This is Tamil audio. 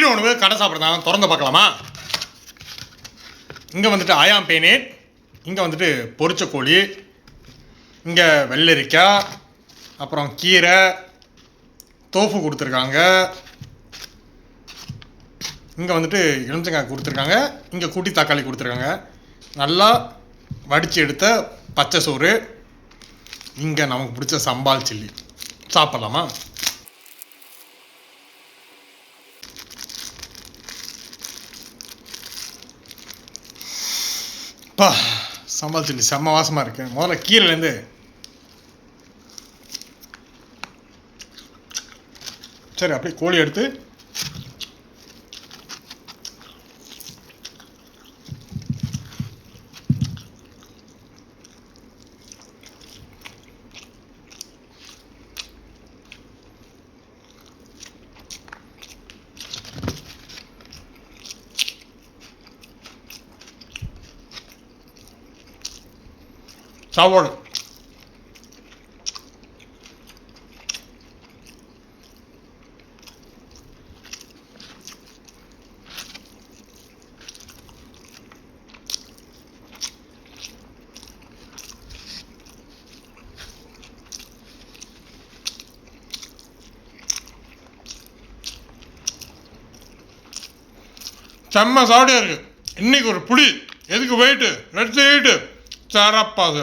இன்று உணவு கடை சாப்பிட்றதாங்க திறந்து பார்க்கலாமா? இங்கே வந்துட்டு ஆயாம் பேனேட், இங்கே வந்துட்டு பொரிச்ச கோழி, இங்கே வெள்ளரிக்காய், அப்புறம் கீரை, தோஃபு கொடுத்துருக்காங்க, இங்கே வந்துட்டு எலுமிச்சங்காய் கொடுத்துருக்காங்க, இங்கே கூட்டி தக்காளி கொடுத்துருக்காங்க, நல்லா வடித்து எடுத்த பச்சை சோறு, இங்கே நமக்கு பிடிச்ச சம்பால் சில்லி. சாப்பிட்லாமா? பா, சம்பால் சில்லி செம்ம வாசமாக இருக்குது. முதல்ல கீரைலேருந்து சரி அப்படியே கோழி எடுத்து சாப்பாடு செம்ம சாப்பிட்டே இருக்கு. இன்னைக்கு ஒரு புடி எதுக்கு வெயிட்டு எடுத்து சிறப்பாக